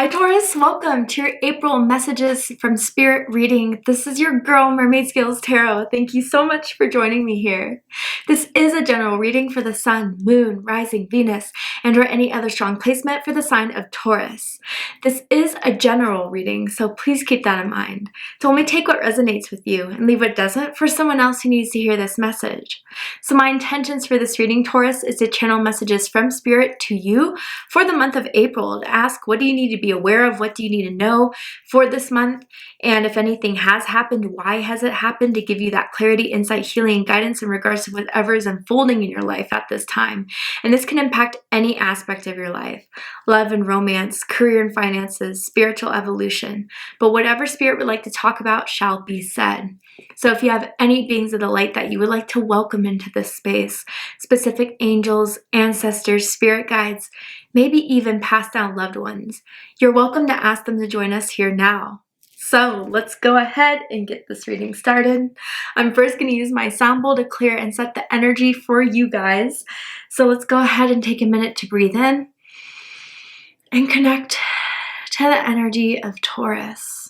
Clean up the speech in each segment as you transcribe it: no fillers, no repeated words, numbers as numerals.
Hi Taurus, welcome to your April Messages from Spirit reading. This is your girl Mermaid Scales Tarot. Thank you so much for joining me here. This is a general reading for the Sun, Moon, Rising, Venus, and or any other strong placement for the sign of Taurus. This is a general reading, so please keep that in mind. To only take what resonates with you and leave what doesn't for someone else who needs to hear this message. So my intentions for this reading, Taurus, is to channel messages from Spirit to you for the month of April to ask, what do you need to be aware of? What do you need to know for this month? And if anything has happened, why has it happened? To give you that clarity, insight, healing, guidance in regards to whatever is unfolding in your life at this time. And this can impact any aspect of your life: love and romance, career and finances, spiritual evolution. But whatever Spirit would like to talk about shall be said. So if you have any beings of the light that you would like to welcome into this space, specific angels, ancestors, spirit guides, maybe even passed down loved ones, you're welcome to ask them to join us here now. So let's go ahead and get this reading started. I'm first going to use my sound bowl to clear and set the energy for you guys. So let's go ahead and take a minute to breathe in and connect to the energy of Taurus.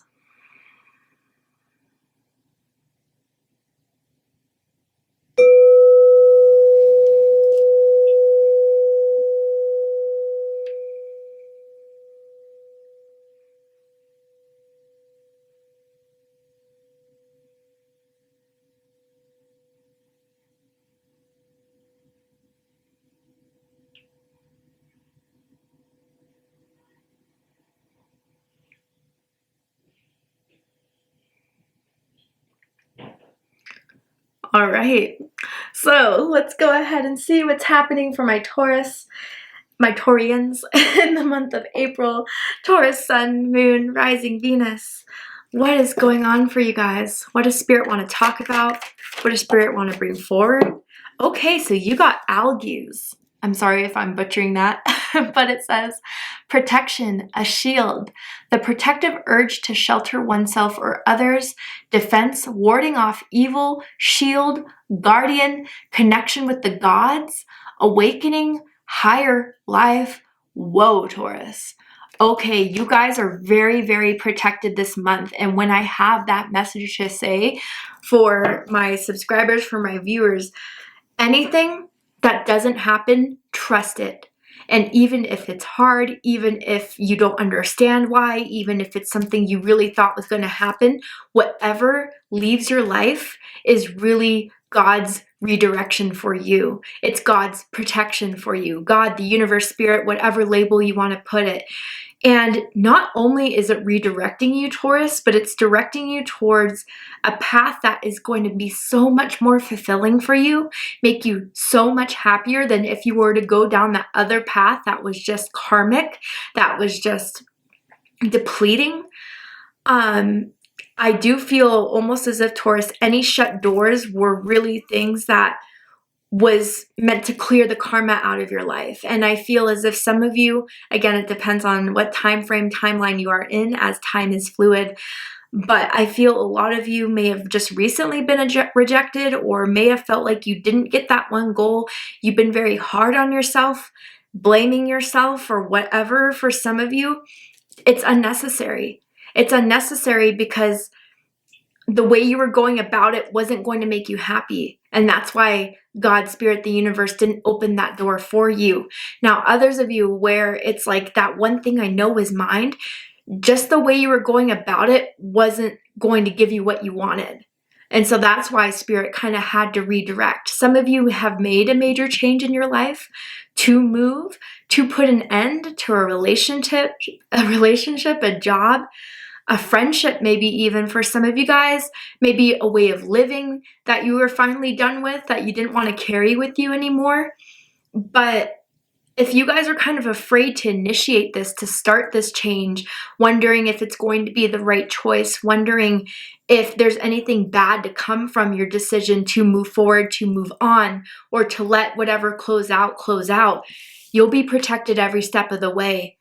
All right, so let's go ahead and see what's happening for my Taurus, my Taurians in the month of April. Taurus, Sun, Moon, Rising, Venus. What is going on for you guys? What does Spirit want to talk about? What does Spirit want to bring forward? Okay, so you got algues. I'm sorry if I'm butchering that, but it says protection, a shield, the protective urge to shelter oneself or others, defense, warding off evil, shield, guardian, connection with the gods, awakening, higher life. Whoa, Taurus. Okay, you guys are very, very protected this month. And when I have that message to say for my subscribers, for my viewers, anything that doesn't happen, trust it. And even if it's hard, even if you don't understand why, even if it's something you really thought was going to happen, whatever leaves your life is really God's redirection for you. It's God's protection for you. God, the universe, spirit, whatever label you want to put it. And not only is it redirecting you, Taurus, but it's directing you towards a path that is going to be so much more fulfilling for you, make you so much happier than if you were to go down that other path that was just karmic, that was just depleting. I do feel almost as if, Taurus, any shut doors were really things that was meant to clear the karma out of your life. And I feel as if some of you, again, it depends on what time frame, timeline you are in, as time is fluid, but I feel a lot of you may have just recently been rejected, or may have felt like you didn't get that one goal. You've been very hard on yourself, blaming yourself or whatever. For some of you, it's unnecessary. It's unnecessary because the way you were going about it wasn't going to make you happy. And that's why God, Spirit, the universe didn't open that door for you. Now, others of you where it's like that one thing I know is mine, just the way you were going about it wasn't going to give you what you wanted. And so that's why Spirit kind of had to redirect. Some of you have made a major change in your life to move, to put an end to a relationship, a job, a friendship, maybe even for some of you guys, maybe a way of living that you were finally done with, that you didn't want to carry with you anymore. But if you guys are kind of afraid to initiate this, to start this change, wondering if it's going to be the right choice, wondering if there's anything bad to come from your decision to move forward, to move on, or to let whatever close out, you'll be protected every step of the way.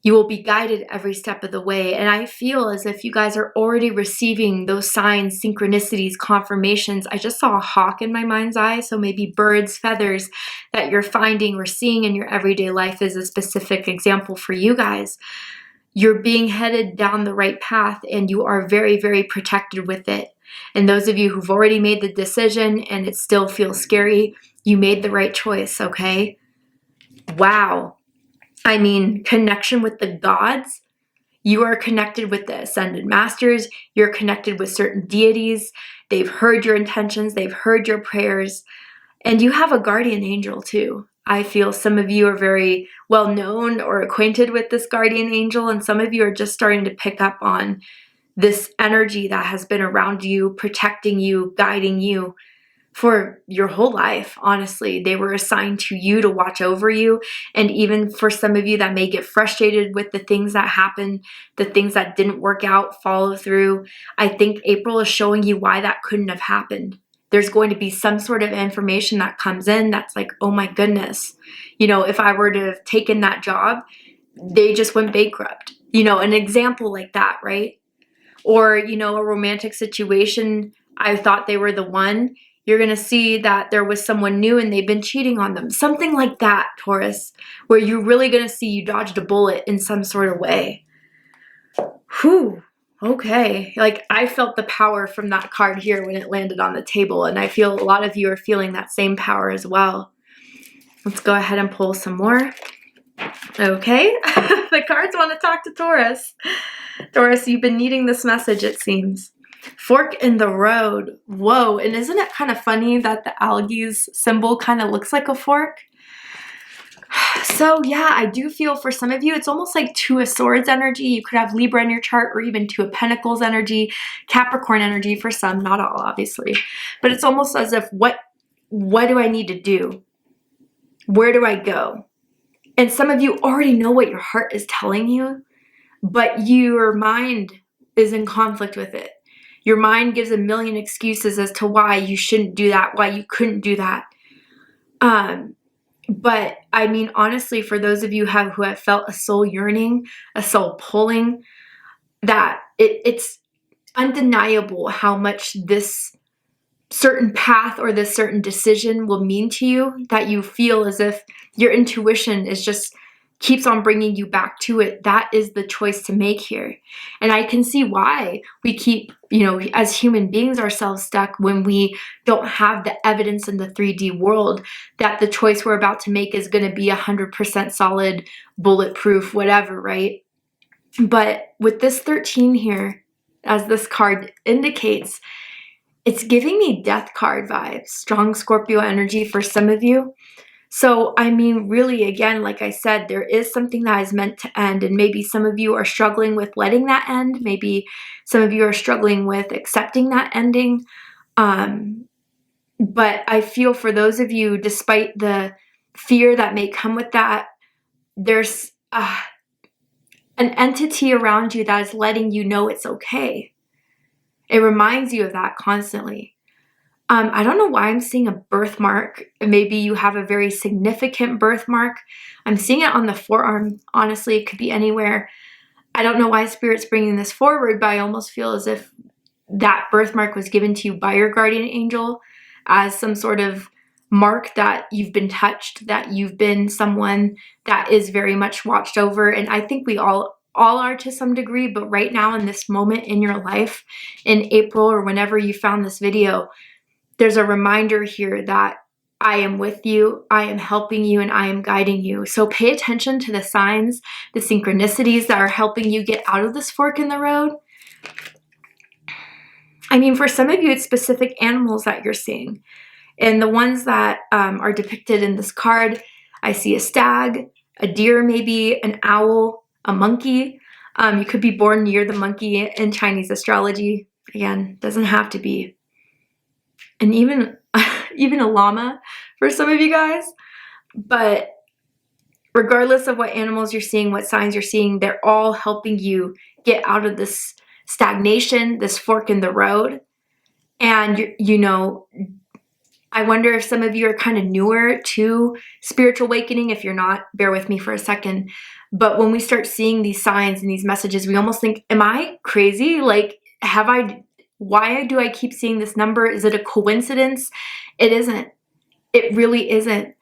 You will be guided every step of the way. And I feel as if you guys are already receiving those signs, synchronicities, confirmations. I just saw a hawk in my mind's eye. So maybe birds, feathers that you're finding or seeing in your everyday life is a specific example for you guys. you're being headed down the right path, and you are very, very protected with it. And those of you who've already made the decision and it still feels scary, you made the right choice, okay? Wow. I mean, connection with the gods. You are connected with the ascended masters. You're connected with certain deities. They've heard your intentions. They've heard your prayers. And you have a guardian angel too. I feel some of you are very well known or acquainted with this guardian angel, and some of you are just starting to pick up on this energy that has been around you, protecting you, guiding you for your whole life. Honestly, they were assigned to you to watch over you. And even for some of you that may get frustrated with the things that happen, the things that didn't work out, follow through, I think April is showing you why that couldn't have happened. There's going to be some sort of information that comes in that's like, oh my goodness, you know, if I were to have taken that job, they just went bankrupt. You know, an example like that, right? Or, you know, a romantic situation, I thought they were the one. You're going to see that there was someone new and they've been cheating on them. Something like that, Taurus, where you're really going to see you dodged a bullet in some sort of way. Whew. Okay. Like, I felt the power from that card here when it landed on the table, and I feel a lot of you are feeling that same power as well. Let's go ahead and pull some more. Okay. The cards want to talk to Taurus. Taurus, you've been needing this message, it seems. Fork in the road. Whoa. And isn't it kind of funny that the algae's symbol kind of looks like a fork? So yeah, I do feel for some of you, it's almost like Two of Swords energy. You could have Libra in your chart, or even Two of Pentacles energy, Capricorn energy for some, not all, obviously. But it's almost as if, what do I need to do? Where do I go? And some of you already know what your heart is telling you, but your mind is in conflict with it. Your mind gives a million excuses as to why you shouldn't do that, why you couldn't do that. But I mean, honestly, for those of you who have felt a soul yearning, a soul pulling, that it's undeniable how much this certain path or this certain decision will mean to you, that you feel as if your intuition is just keeps on bringing you back to it. That is the choice to make here. And I can see why we keep, you know, as human beings, ourselves stuck when we don't have the evidence in the 3D world that the choice we're about to make is going to be 100% solid, bulletproof, whatever, right? But with this 13 here, as this card indicates, it's giving me death card vibes, strong Scorpio energy for some of you. So, I mean, really, again, like I said, there is something that is meant to end, and maybe some of you are struggling with letting that end. Maybe some of you are struggling with accepting that ending. But I feel for those of you, despite the fear that may come with that, there's an entity around you that is letting you know it's okay. It reminds you of that constantly. I don't know why I'm seeing a birthmark. Maybe you have a very significant birthmark. I'm seeing it on the forearm. Honestly, it could be anywhere. I don't know why Spirit's bringing this forward, but I almost feel as if that birthmark was given to you by your guardian angel as some sort of mark that you've been touched, that you've been someone that is very much watched over. And I think we all are to some degree, but right now in this moment in your life, in April or whenever you found this video, there's a reminder here that I am with you, I am helping you, and I am guiding you. So pay attention to the signs, the synchronicities that are helping you get out of this fork in the road. I mean, for some of you, it's specific animals that you're seeing. And the ones that are depicted in this card, I see a stag, a deer maybe, an owl, a monkey. You could be born near the monkey in Chinese astrology. Again, doesn't have to be. And even a llama for some of you guys. But regardless of what animals you're seeing, what signs you're seeing, they're all helping you get out of this stagnation, this fork in the road. And, you know, I wonder if some of you are kind of newer to spiritual awakening. If you're not, bear with me for a second. But when we start seeing these signs and these messages, we almost think, am I crazy? Like, why do I keep seeing this number? Is it a coincidence? It isn't. It really isn't.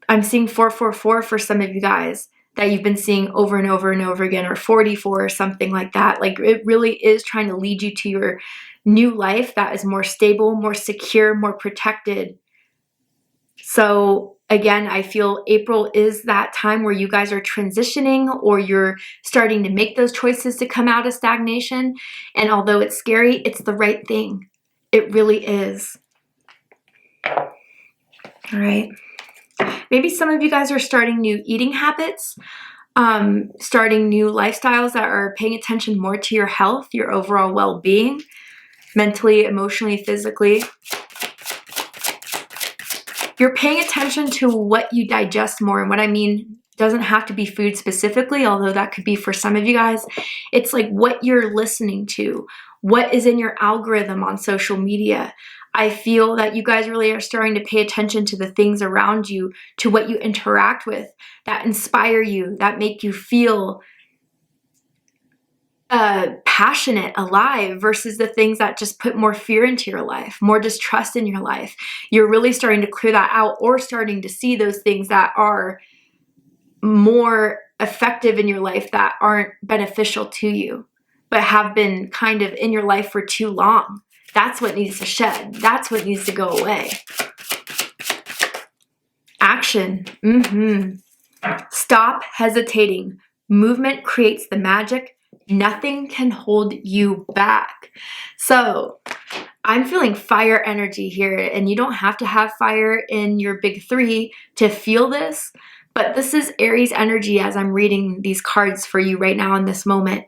I'm seeing 444 for some of you guys. that you've been seeing over and over and over again, or 44 or something like that. Like, it really is trying to lead you to your new life that is more stable, more secure, more protected. So again, I feel April is that time where you guys are transitioning, or you're starting to make those choices to come out of stagnation. And although it's scary, it's the right thing. It really is. All right. Maybe some of you guys are starting new eating habits, starting new lifestyles that are paying attention more to your health, your overall well-being, mentally, emotionally, physically. You're paying attention to what you digest more. And what I mean doesn't have to be food specifically, although that could be for some of you guys. It's like what you're listening to, what is in your algorithm on social media. I feel that you guys really are starting to pay attention to the things around you, to what you interact with, that inspire you, that make you feel passionate, alive, versus the things that just put more fear into your life, more distrust in your life. You're really starting to clear that out, or starting to see those things that are more effective in your life, that aren't beneficial to you, but have been kind of in your life for too long. That's what needs to shed. That's what needs to go away. Action. Stop hesitating. Movement creates the magic. Nothing can hold you back. So I'm feeling fire energy here, and you don't have to have fire in your big three to feel this, but this is Aries energy as I'm reading these cards for you right now in this moment.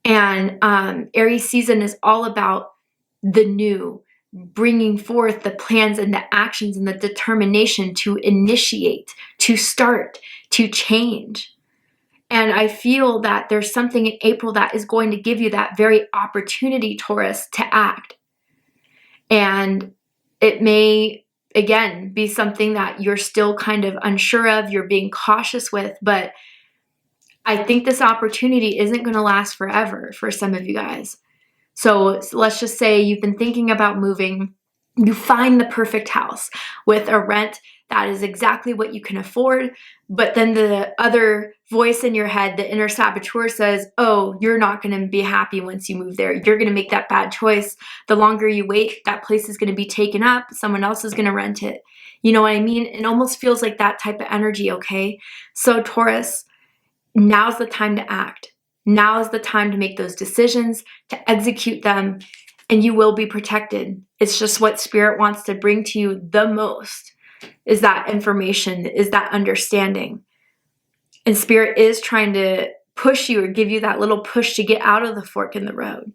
And Aries season is all about the new, bringing forth the plans and the actions and the determination to initiate, to start, to change. And I feel that there's something in April that is going to give you that very opportunity, Taurus, to act. And it may, again, be something that you're still kind of unsure of, you're being cautious with, but I think this opportunity isn't going to last forever for some of you guys. So let's just say you've been thinking about moving, you find the perfect house with a rent that is exactly what you can afford, but then the other voice in your head, the inner saboteur, says, oh, you're not going to be happy once you move there. You're going to make that bad choice. The longer you wait, that place is going to be taken up. Someone else is going to rent it. You know what I mean? It almost feels like that type of energy, okay? So Taurus, now's the time to act. Now is the time to make those decisions, to execute them, and you will be protected. It's just what Spirit wants to bring to you the most is that information, is that understanding. And Spirit is trying to push you, or give you that little push to get out of the fork in the road.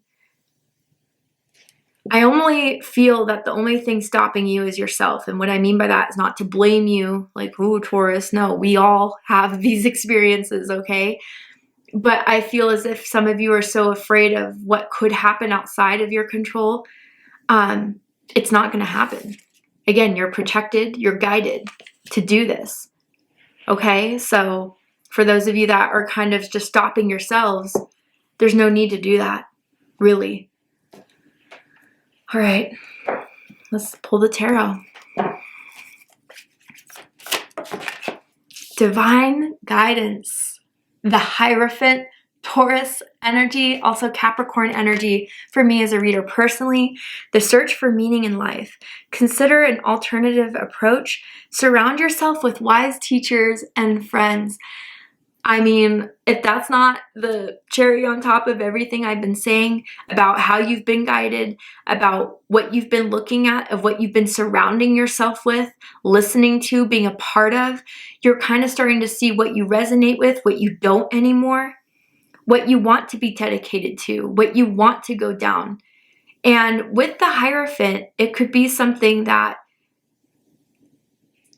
I only feel that the only thing stopping you is yourself. And what I mean by that is not to blame you, like, ooh, Taurus. No, we all have these experiences, okay? But I feel as if some of you are so afraid of what could happen outside of your control. It's not going to happen. Again, you're protected, you're guided to do this. Okay? So for those of you that are kind of just stopping yourselves, there's no need to do that, really. All right, let's pull the tarot. Divine guidance. The Hierophant, Taurus energy, also Capricorn energy for me as a reader personally. The search for meaning in life. Consider an alternative approach. Surround yourself with wise teachers and friends. I mean, if that's not the cherry on top of everything I've been saying about how you've been guided, about what you've been looking at, of what you've been surrounding yourself with, listening to, being a part of, you're kind of starting to see what you resonate with, what you don't anymore, what you want to be dedicated to, what you want to go down. And with the Hierophant, it could be something that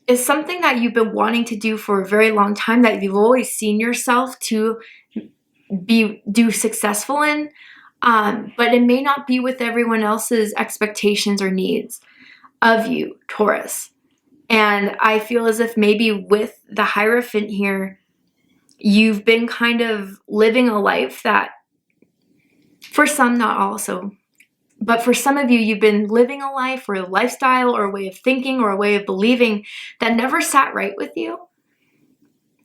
is something that you've been wanting to do for a very long time, that you've always seen yourself to do successful in, but it may not be with everyone else's expectations or needs of you, Taurus. And I feel as if maybe with the Hierophant here, you've been kind of living a life that, for some, not all, but for some of you, you've been living a life or a lifestyle or a way of thinking or a way of believing that never sat right with you.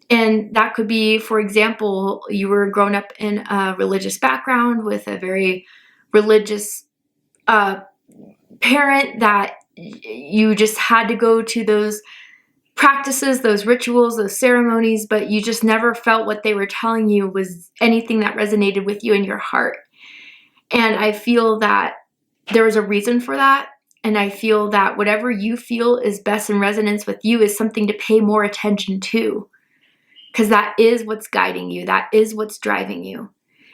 And that could be, for example, you were grown up in a religious background with a very religious parent that you just had to go to those practices, those rituals, those ceremonies, but you just never felt what they were telling you was anything that resonated with you in your heart. And I feel that there was a reason for that. And I feel that whatever you feel is best in resonance with you is something to pay more attention to, because that is what's guiding you. That is what's driving you.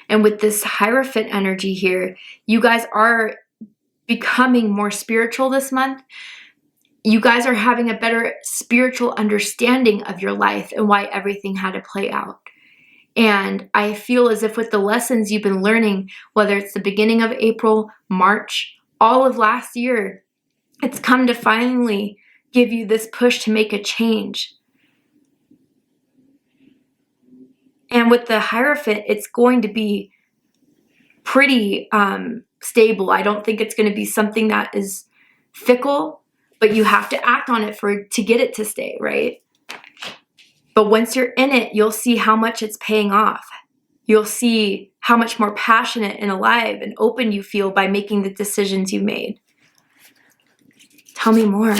And with this Hierophant energy here, you guys are becoming more spiritual this month. You guys are having a better spiritual understanding of your life and why everything had to play out. And I feel as if with the lessons you've been learning, whether it's the beginning of April, March, all of last year, it's come to finally give you this push to make a change. And with the Hierophant, it's going to be pretty stable. I don't think it's going to be something that is fickle, but you have to act on it to get it to stay, right? But once you're in it, you'll see how much it's paying off. You'll see how much more passionate and alive and open you feel by making the decisions you made. Tell me more.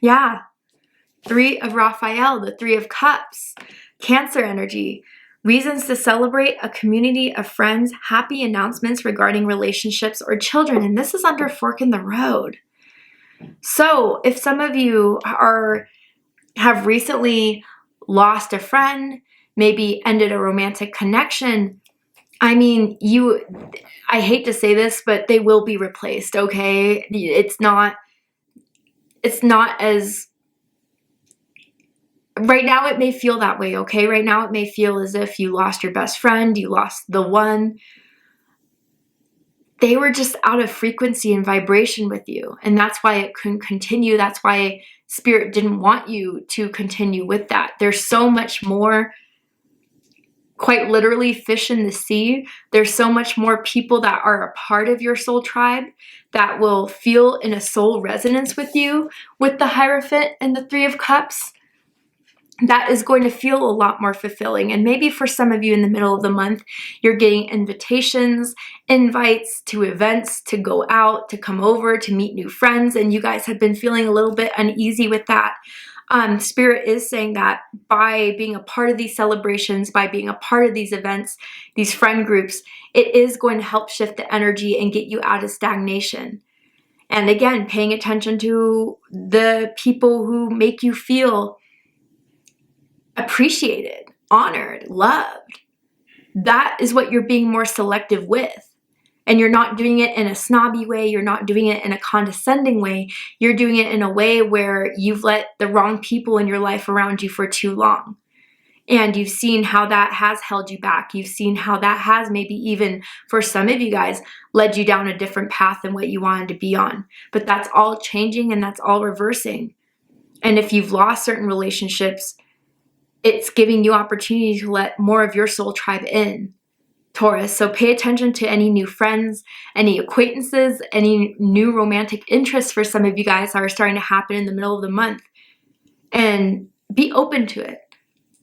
Yeah. 3 of Raphael, the 3 of Cups, Cancer energy. Reasons to celebrate a community of friends, happy announcements regarding relationships or children. And this is under fork in the road. So if some of you have recently lost a friend, maybe ended a romantic connection, I mean, I hate to say this, but they will be replaced, okay? It's not as, right now it may feel that way, okay? Right now it may feel as if you lost your best friend, you lost the one. They were just out of frequency and vibration with you. And that's why it couldn't continue. That's why Spirit didn't want you to continue with that. There's so much more, quite literally, fish in the sea. There's so much more people that are a part of your soul tribe that will feel in a soul resonance with you with the Hierophant and the 3 of Cups. That is going to feel a lot more fulfilling. And maybe for some of you in the middle of the month, you're getting invitations, invites to events, to go out, to come over, to meet new friends, and you guys have been feeling a little bit uneasy with that. Spirit is saying that by being a part of these celebrations, by being a part of these events, these friend groups, it is going to help shift the energy and get you out of stagnation. And again, paying attention to the people who make you feel appreciated, honored, loved. That is what you're being more selective with. And you're not doing it in a snobby way. You're not doing it in a condescending way. You're doing it in a way where you've let the wrong people in your life around you for too long. And you've seen how that has held you back. You've seen how that has maybe even, for some of you guys, led you down a different path than what you wanted to be on. But that's all changing and that's all reversing. And if you've lost certain relationships, it's giving you opportunity to let more of your soul tribe in, Taurus. So pay attention to any new friends, any acquaintances, any new romantic interests for some of you guys that are starting to happen in the middle of the month. And be open to it.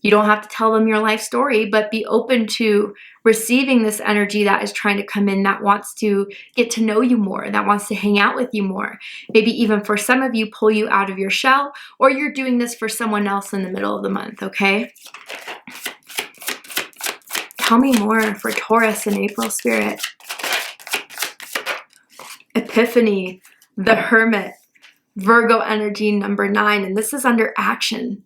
You don't have to tell them your life story, but be open to receiving this energy that is trying to come in, that wants to get to know you more, that wants to hang out with you more. Maybe even for some of you, pull you out of your shell, or you're doing this for someone else in the middle of the month, okay? Tell me more for Taurus in April, Spirit. Epiphany, the Hermit, Virgo energy number 9, and this is under action.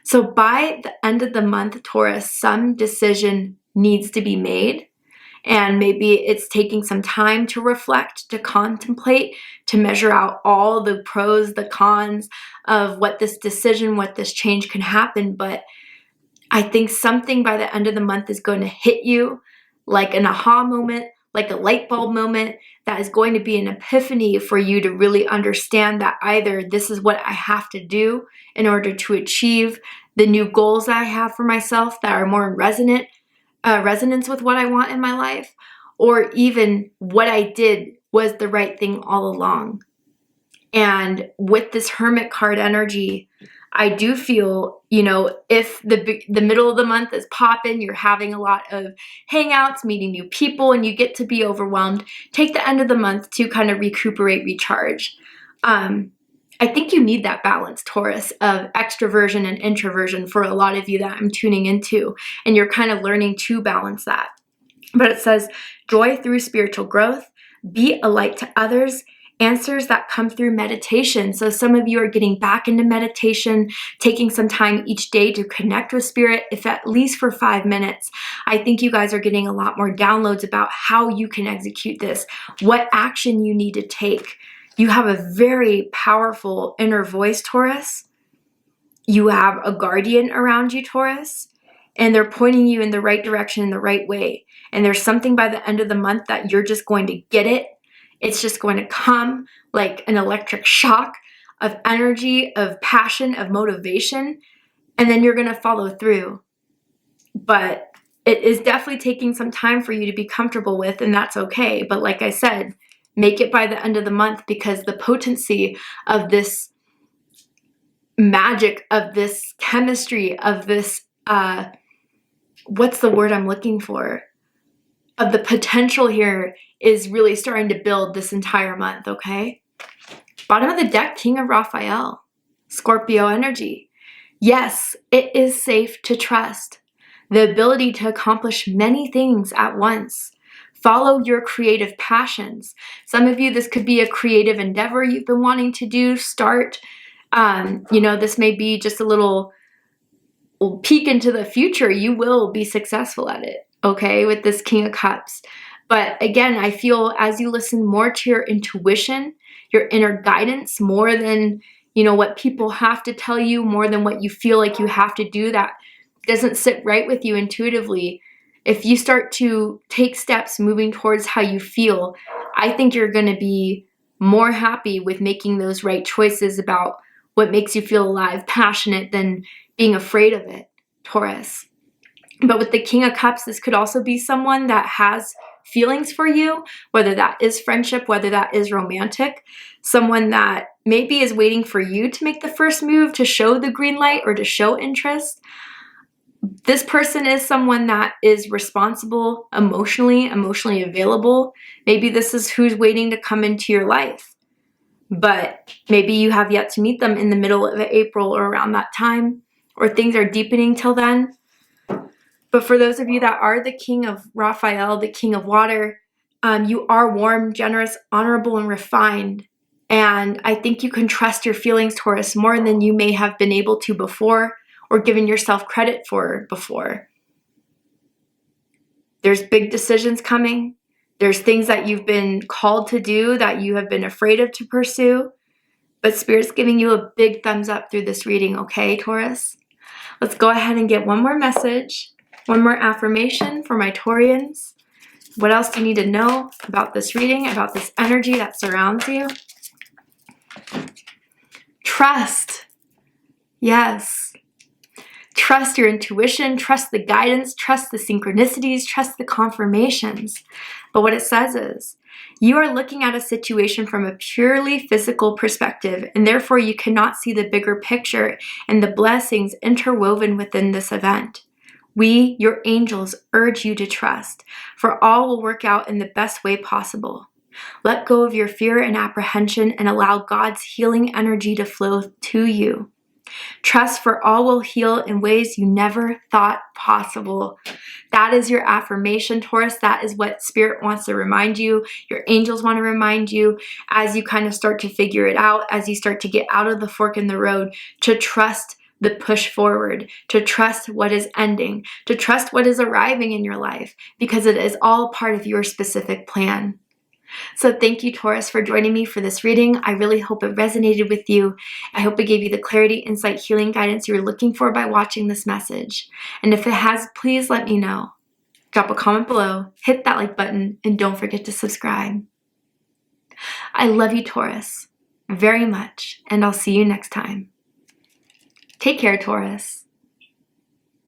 So by the end of the month, Taurus, some decision needs to be made. And maybe it's taking some time to reflect, to contemplate, to measure out all the pros, the cons of what this decision, what this change can happen. But I think something by the end of the month is going to hit you like an aha moment, like a light bulb moment, that is going to be an epiphany for you to really understand that either this is what I have to do in order to achieve the new goals that I have for myself that are more in resonance with what I want in my life, or even what I did was the right thing all along. And with this Hermit card energy, I do feel, you know, if the middle of the month is popping, you're having a lot of hangouts, meeting new people, and you get to be overwhelmed, take the end of the month to kind of recuperate, recharge. I think you need that balance, Taurus, of extroversion and introversion for a lot of you that I'm tuning into, and you're kind of learning to balance that. But it says, joy through spiritual growth, be a light to others, answers that come through meditation. So some of you are getting back into meditation, taking some time each day to connect with spirit, if at least for 5 minutes. I think you guys are getting a lot more downloads about how you can execute this, what action you need to take. You have a very powerful inner voice, Taurus. You have a guardian around you, Taurus, and they're pointing you in the right direction, in the right way. And there's something by the end of the month that you're just going to get it. It's just going to come like an electric shock of energy, of passion, of motivation, and then you're going to follow through. But it is definitely taking some time for you to be comfortable with, and that's okay. But like I said, make it by the end of the month, because the potency of this magic, of this chemistry, of this, what's the word I'm looking for? Of the potential here is really starting to build this entire month, okay? Bottom of the deck, King of Raphael, Scorpio energy. Yes, it is safe to trust. The ability to accomplish many things at once. Follow your creative passions. Some of you, this could be a creative endeavor you've been wanting to do, start. You know, this may be just a little peek into the future. You will be successful at it, okay, with this King of Cups. But again, I feel as you listen more to your intuition, your inner guidance, more than, you know, what people have to tell you, more than what you feel like you have to do that doesn't sit right with you intuitively. If you start to take steps moving towards how you feel, I think you're going to be more happy with making those right choices about what makes you feel alive, passionate, than being afraid of it, Taurus. But with the King of Cups, this could also be someone that has feelings for you, whether that is friendship, whether that is romantic, someone that maybe is waiting for you to make the first move, to show the green light or to show interest. This person is someone that is responsible emotionally available. Maybe this is who's waiting to come into your life, but maybe you have yet to meet them in the middle of April or around that time, or things are deepening till then. But for those of you that are the King of Raphael, the King of Water, you are warm, generous, honorable, and refined. And I think you can trust your feelings, Taurus, more than you may have been able to before, or given yourself credit for before. There's big decisions coming. There's things that you've been called to do that you have been afraid of to pursue. But Spirit's giving you a big thumbs up through this reading, okay, Taurus? Let's go ahead and get one more message, one more affirmation for my Taurians. What else do you need to know about this reading, about this energy that surrounds you? Trust. Yes. Trust your intuition, trust the guidance, trust the synchronicities, trust the confirmations. But what it says is, you are looking at a situation from a purely physical perspective, and therefore you cannot see the bigger picture and the blessings interwoven within this event. We, your angels, urge you to trust, for all will work out in the best way possible. Let go of your fear and apprehension and allow God's healing energy to flow to you. Trust, for all will heal in ways you never thought possible. That is your affirmation, Taurus. That is what Spirit wants to remind you. Your angels want to remind you as you kind of start to figure it out, as you start to get out of the fork in the road, to trust the push forward, to trust what is ending, to trust what is arriving in your life, because it is all part of your specific plan. So thank you, Taurus, for joining me for this reading. I really hope it resonated with you. I hope it gave you the clarity, insight, healing guidance you were looking for by watching this message. And if it has, please let me know. Drop a comment below, hit that like button, and don't forget to subscribe. I love you, Taurus, very much, and I'll see you next time. Take care, Taurus.